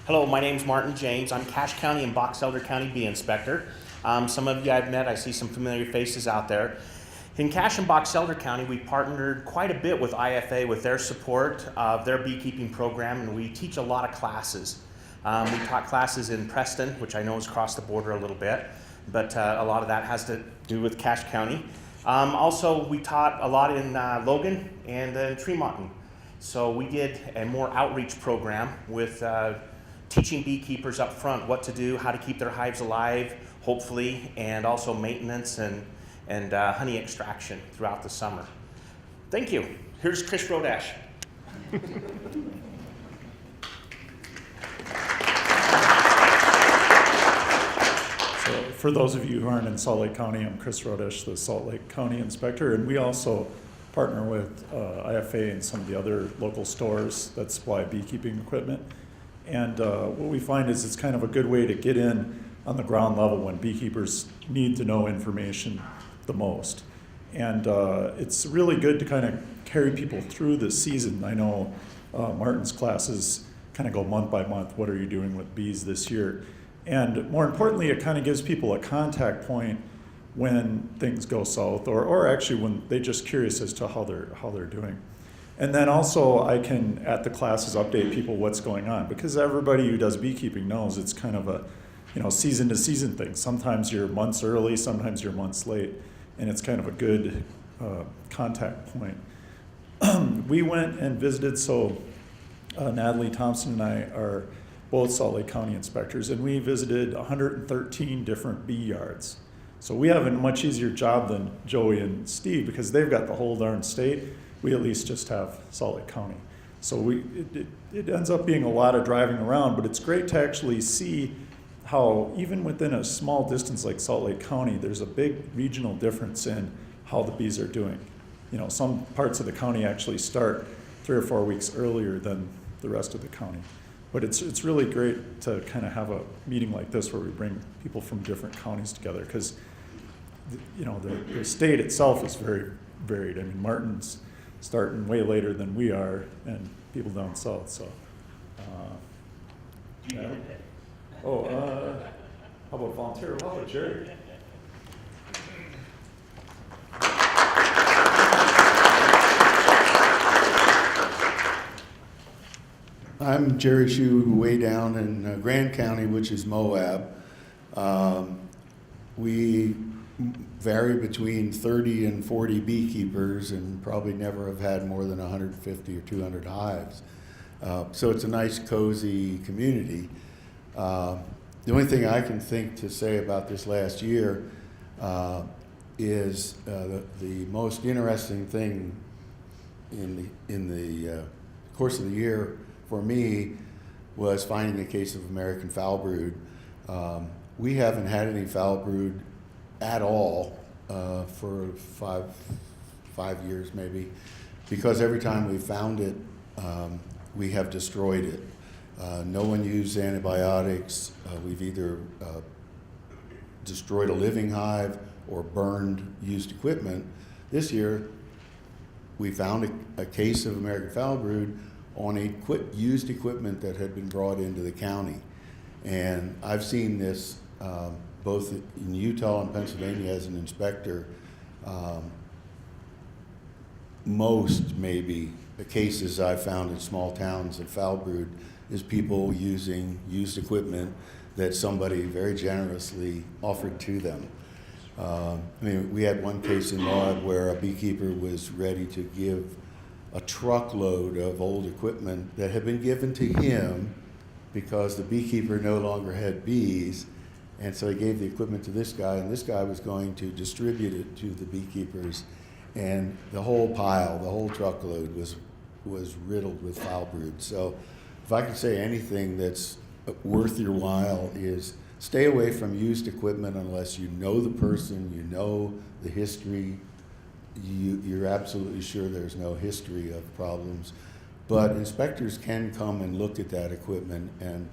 Hello, my name's Martin James. I'm Cache County and Box Elder County Bee Inspector. Some of you I've met, I see some familiar faces out there. In Cache and Box Elder County, we partnered quite a bit with IFA with their support of their beekeeping program, and we teach a lot of classes. We taught classes in Preston, which I know has crossed the border a little bit, but a lot of that has to do with Cache County. Also, we taught a lot in Logan and Tremonton. So we did a more outreach program with teaching beekeepers up front what to do, how to keep their hives alive, hopefully, and also maintenance and honey extraction throughout the summer. Thank you. Here's Chris Rodash. So for those of you who aren't in Salt Lake County, I'm Chris Rodash, the Salt Lake County Inspector, and we also partner with IFA and some of the other local stores that supply beekeeping equipment. And what we find is it's kind of a good way to get in on the ground level when beekeepers need to know information the most. And it's really good to kind of carry people through the season. I know Martin's classes kind of go month by month. What are you doing with bees this year? And more importantly, it kind of gives people a contact point when things go south, or actually when they're just curious as to how they're doing. And then also I can, at the classes, update people what's going on, because everybody who does beekeeping knows it's kind of a season to season thing. Sometimes you're months early, sometimes you're months late, and it's kind of a good contact point. We went and visited, so Natalie Thompson and I are both Salt Lake County inspectors, and we visited 113 different bee yards. So we have a much easier job than Joey and Steve, because they've got the whole darn state. We at least just have Salt Lake County. So it ends up being a lot of driving around, but it's great to actually see how even within a small distance like Salt Lake County, there's a big regional difference in how the bees are doing. Some parts of the county actually start 3 or 4 weeks earlier than the rest of the county. But it's really great to kind of have a meeting like this where we bring people from different counties together, because the state itself is very varied. I mean, Martin's starting way later than we are, and people down south. So, yeah. How about volunteer? How about Jerry? I'm Jerry Shue, way down in Grand County, which is Moab. We vary between 30 and 40 beekeepers, and probably never have had more than 150 or 200 hives. So it's a nice, cozy community. The only thing I can think to say about this last year is the most interesting thing in the course of the year for me was finding a case of American foul brood. We haven't had any foul brood at all for five years maybe, because every time we found it, we have destroyed it. No one used antibiotics. We've either destroyed a living hive or burned used equipment. This year, we found a case of American foul brood on used equipment that had been brought into the county. And I've seen this both in Utah and Pennsylvania as an inspector. Most, maybe, the cases I've found in small towns of foul brood is people using used equipment that somebody very generously offered to them. We had one case in Moab where a beekeeper was ready to give a truckload of old equipment that had been given to him because the beekeeper no longer had bees, and so he gave the equipment to this guy, and this guy was going to distribute it to the beekeepers, and the whole pile, the whole truckload was riddled with foul brood. So if I could say anything that's worth your while is stay away from used equipment unless you know the person, you know the history, you're absolutely sure there's no history of problems. But inspectors can come and look at that equipment and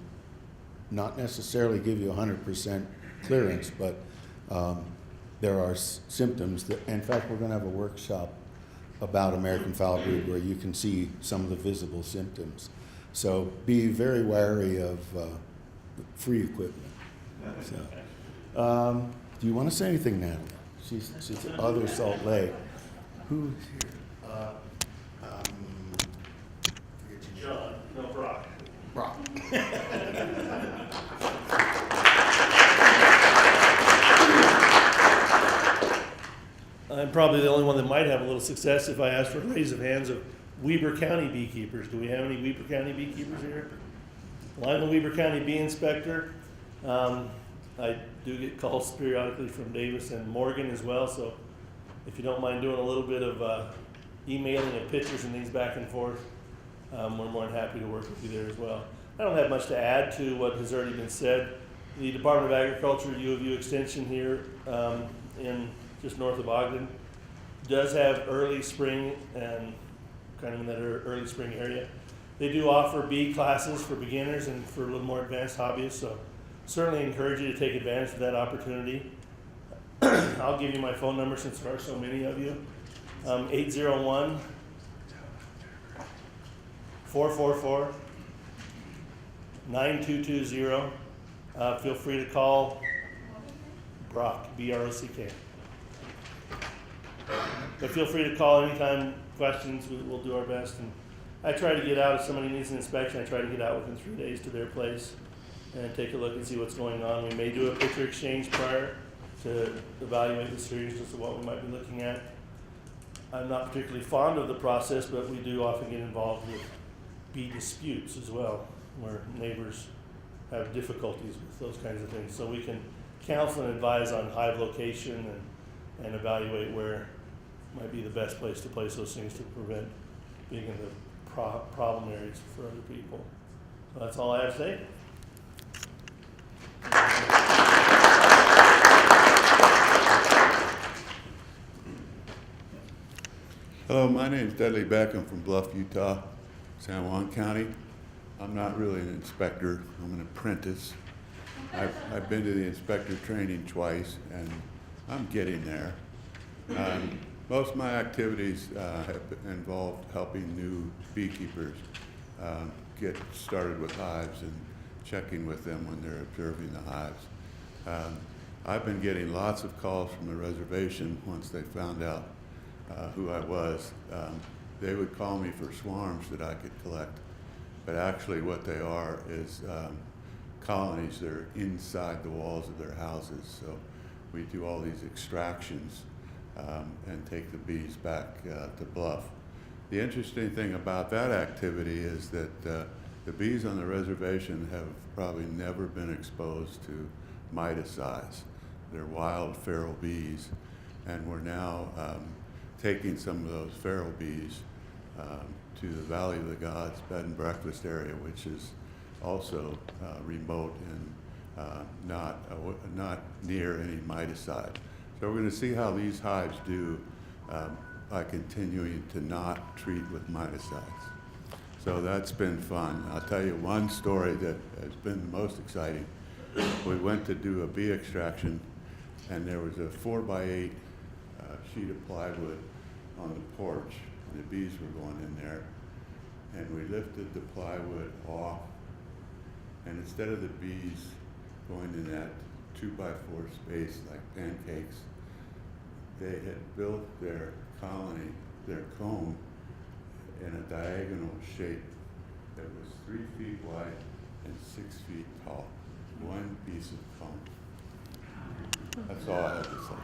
not necessarily give you 100% clearance, but there are symptoms that, in fact, we're going to have a workshop about American foul brood where you can see some of the visible symptoms. So be very wary of free equipment. So, do you want to say anything, Natalie? She's other Salt Lake. Who's here? John, no, Brock. Brock. I'm probably the only one that might have a little success if I ask for a raise of hands of Weber County beekeepers. Do we have any Weber County beekeepers here? Well, I'm the Weber County bee inspector. I do get calls periodically from Davis and Morgan as well, so if you don't mind doing a little bit of emailing of pictures and things back and forth, we're more than happy to work with you there as well. I don't have much to add to what has already been said. The Department of Agriculture U of U extension here in just north of Ogden does have early spring and kind of in that early spring area. They do offer bee classes for beginners and for a little more advanced hobbyists, so certainly encourage you to take advantage of that opportunity. I'll give you my phone number since there are so many of you. 801 444 9220. Feel free to call Brock, B-R-O-C-K. But feel free to call anytime, questions, we'll do our best. And I try to get out, if somebody needs an inspection, I try to get out within 3 days to their place and take a look and see what's going on. We may do a picture exchange prior to evaluate the seriousness of what we might be looking at. I'm not particularly fond of the process, but we do often get involved with bee disputes as well, where neighbors have difficulties with those kinds of things. So we can counsel and advise on hive location and evaluate where might be the best place to place those things to prevent being in the problem areas for other people. So that's all I have to say. Hello, my name is Dudley Beck. I'm from Bluff, Utah, San Juan County. I'm not really an inspector. I'm an apprentice. I've been to the inspector training twice, and I'm getting there. Most of my activities have involved helping new beekeepers get started with hives and checking with them when they're observing the hives. I've been getting lots of calls from the reservation once they found out who I was. They would call me for swarms that I could collect, but actually what they are is colonies that are inside the walls of their houses. So we do all these extractions and take the bees back to Bluff. The interesting thing about that activity is that the bees on the reservation have probably never been exposed to miticides. They're wild feral bees, and we're now taking some of those feral bees to the Valley of the Gods bed and breakfast area, which is also remote and not near any miticide. So we're going to see how these hives do by continuing to not treat with miticides. So that's been fun. I'll tell you one story that has been the most exciting. We went to do a bee extraction, and there was a 4x8 sheet of plywood on the porch, and the bees were going in there, and we lifted the plywood off, and instead of the bees going in that 2x4 space like pancakes, they had built their colony, their comb, in a diagonal shape that was 3 feet wide and 6 feet tall. One piece of comb. That's all I have to say.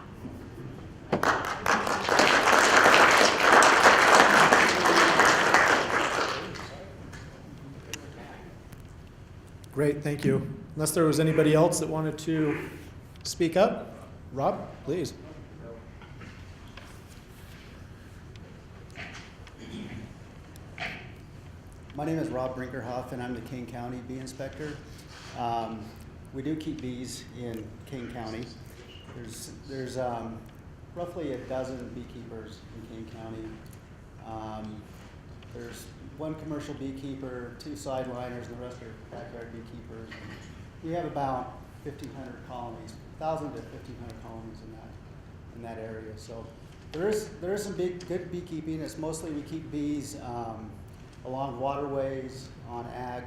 Great, thank you. Unless there was anybody else that wanted to speak up, Rob, please. My name is Rob Brinkerhoff, and I'm the King County Bee Inspector. We do keep bees in King County. There's roughly a dozen beekeepers in King County. There's one commercial beekeeper, 2 sideliners, and the rest are backyard beekeepers. We have about 1,500 colonies, 1,000 to 1,500 colonies in that area. So there is some good beekeeping. It's mostly we keep bees. A along waterways, on ag,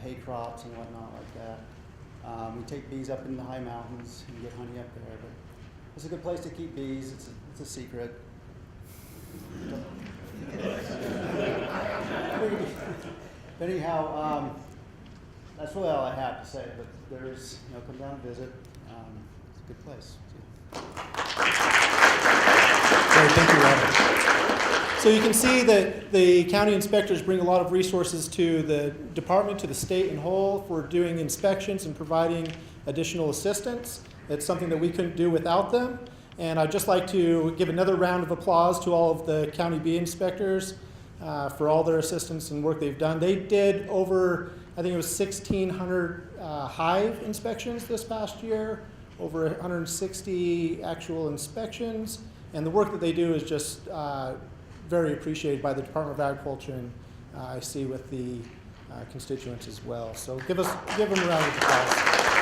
hay crops and whatnot like that. We take bees up in the high mountains and get honey up there, but it's a good place to keep bees. It's a secret. But anyhow, that's really all I have to say. But there's, come down and visit. It's a good place. Great, thank you, Robert. So you can see that the county inspectors bring a lot of resources to the department, to the state in whole, for doing inspections and providing additional assistance. It's something that we couldn't do without them. And I'd just like to give another round of applause to all of the county bee inspectors for all their assistance and work they've done. They did over, I think it was 1,600 hive inspections this past year, over 160 actual inspections. And the work that they do is just very appreciated by the Department of Agriculture, and I see with the constituents as well. So give them a round of applause.